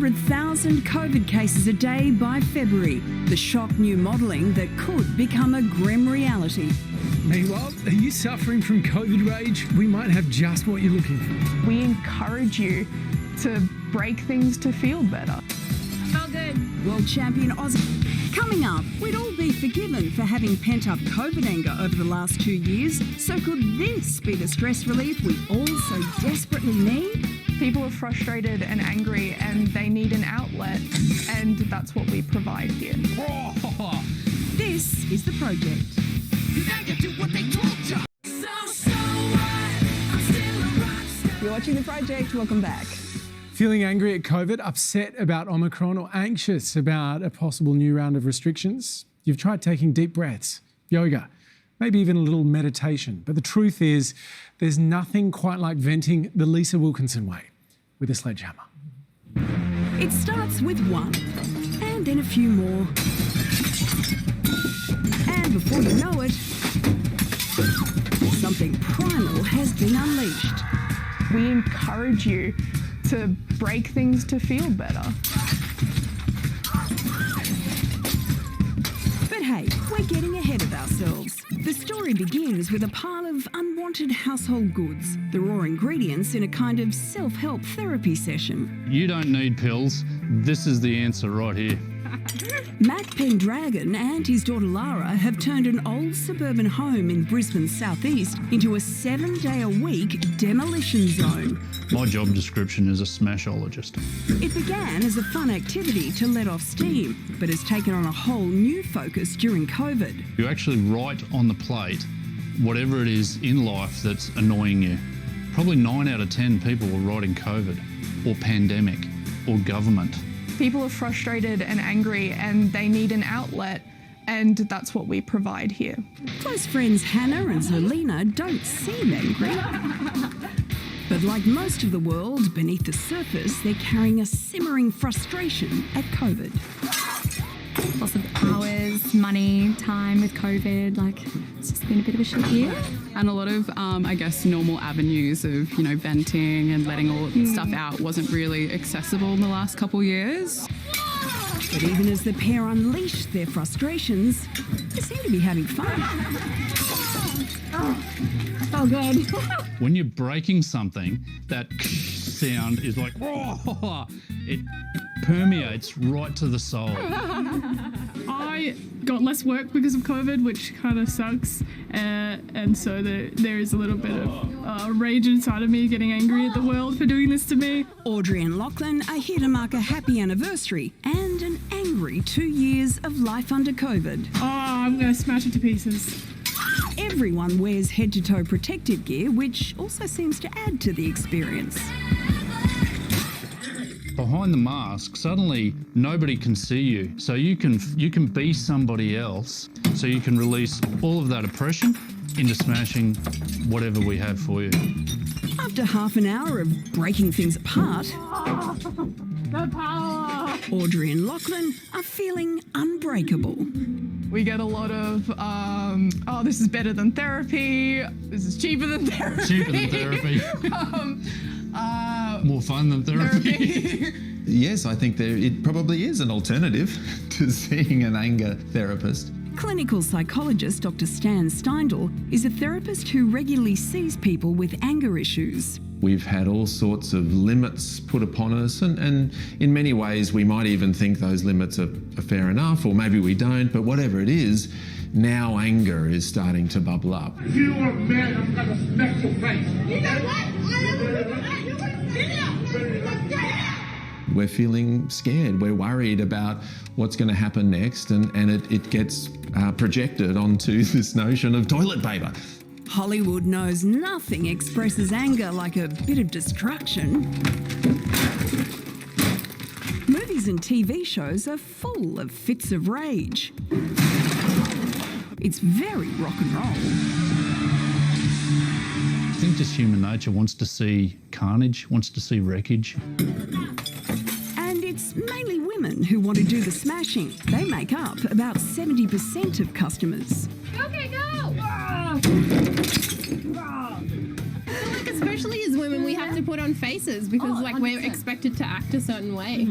100,000 COVID cases a day by February. The shock new modelling that could become a grim reality. Meanwhile, are you suffering from COVID rage? We might have just what you're looking for. We encourage you to break things to feel better. Oh, good. World champion Aussie. Coming up, we'd all be forgiven for having pent-up COVID anger over the last 2 years. So could this be the stress relief we all so desperately need? People are frustrated and angry and they need an outlet, and that's what we provide here. This is The Project. You're watching The Project. Welcome back. Feeling angry at COVID, upset about Omicron, or anxious about a possible new round of restrictions? You've tried taking deep breaths, yoga, maybe even a little meditation. But the truth is, there's nothing quite like venting the Lisa Wilkinson way, with a sledgehammer. It starts with one, and then a few more. And before you know it, something primal has been unleashed. We encourage you to break things to feel better. But hey, we're getting ahead of ourselves. The story begins with a pile of unwanted household goods, the raw ingredients in a kind of self-help therapy session. You don't need pills. This is the answer right here. Matt Pendragon and his daughter Lara have turned an old suburban home in Brisbane's southeast into a 7-day-a-week demolition zone. My job description is a smashologist. It began as a fun activity to let off steam, but has taken on a whole new focus during COVID. You actually write on the plate whatever it is in life that's annoying you. Probably 9 out of 10 people were writing COVID or pandemic or government. People are frustrated and angry and they need an outlet, and that's what we provide here. Close friends Hannah and Zelina don't seem angry. But like most of the world, beneath the surface, they're carrying a simmering frustration at COVID. Loss of hours, money, time with COVID, it's just been a bit of a shit year. And a lot of, I guess, normal avenues of, venting and letting all stuff out wasn't really accessible in the last couple of years. But even as the pair unleashed their frustrations, they seem to be having fun. Oh God. When you're breaking something, that sound is like, it permeates right to the soul. I got less work because of COVID, which kind of sucks. And so there is a little bit of rage inside of me getting angry at the world for doing this to me. Audrey and Lachlan are here to mark a happy anniversary and an angry 2 years of life under COVID. Oh, I'm going to smash it to pieces. Everyone wears head-to-toe protective gear, which also seems to add to the experience. Behind the mask, suddenly nobody can see you. So you can be somebody else. So you can release all of that oppression into smashing whatever we have for you. After half an hour of breaking things apart, The power! Audrey and Lachlan are feeling unbreakable. We get a lot of, this is better than therapy, this is cheaper than therapy. Cheaper than therapy. More fun than therapy. Yes, I think it probably is an alternative to seeing an anger therapist. Clinical psychologist Dr. Stan Steindl is a therapist who regularly sees people with anger issues. We've had all sorts of limits put upon us, and in many ways we might even think those limits are fair enough, or maybe we don't, but whatever it is, now anger is starting to bubble up. If you are mad, I'm gonna smack your face. You know what? We're feeling scared. We're worried about what's going to happen next, and it gets projected onto this notion of toilet paper. Hollywood knows nothing expresses anger like a bit of destruction. Movies and TV shows are full of fits of rage. It's very rock and roll. I think just human nature wants to see carnage, wants to see wreckage. And it's mainly women who want to do the smashing. They make up about 70% of customers. Okay, go! I feel like especially as women, we have to put on faces because like we're 100%. expected to act a certain way.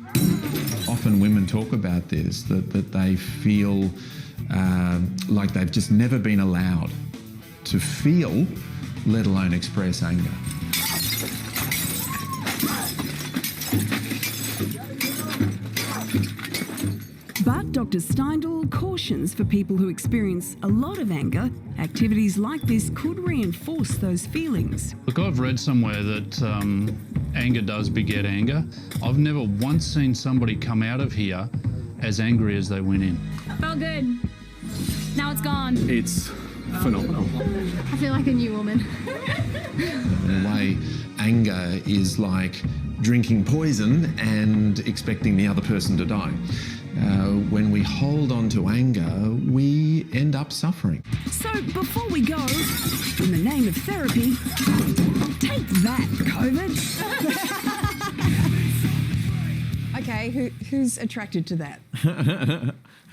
Often women talk about this, that they feel like they've just never been allowed to feel, let alone express anger. But Dr. Steindl cautions for people who experience a lot of anger, activities like this could reinforce those feelings. Look, I've read somewhere that anger does beget anger. I've never once seen somebody come out of here as angry as they went in. Felt good. Now it's gone. It's phenomenal. I feel like a new woman. In a way, anger is like drinking poison and expecting the other person to die. When we hold on to anger, we end up suffering. So before we go, in the name of therapy, take that, COVID. Okay, who's attracted to that?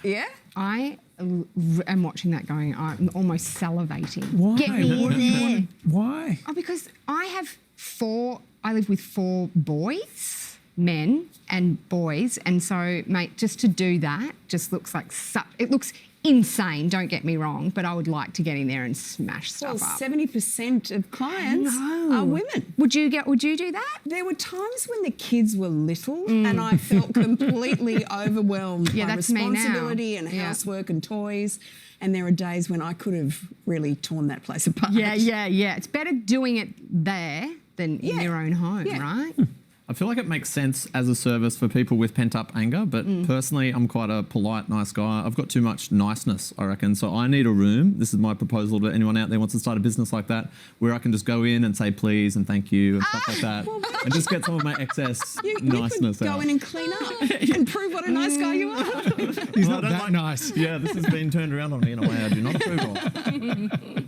Yeah? I am watching that going, I'm almost salivating. Why? Get me in there. Why? Oh, because I live with 4 boys, men and boys, and so, mate, just to do that just looks like it looks insane, don't get me wrong, but I would like to get in there and smash stuff up. 70% of clients are women. Would you do that? There were times when the kids were little and I felt completely overwhelmed by that's me now. responsibility and housework and toys. And there are days when I could have really torn that place apart. Yeah. It's better doing it there than in your own home, right? I feel like it makes sense as a service for people with pent-up anger, but personally, I'm quite a polite, nice guy. I've got too much niceness, I reckon. So I need a room. This is my proposal to anyone out there who wants to start a business like that, where I can just go in and say please and thank you and stuff like that, and just get some of my excess niceness you could out. go in and clean up and prove what a nice guy you are. He's not that nice. Yeah, this has been turned around on me in a way I do not approve of.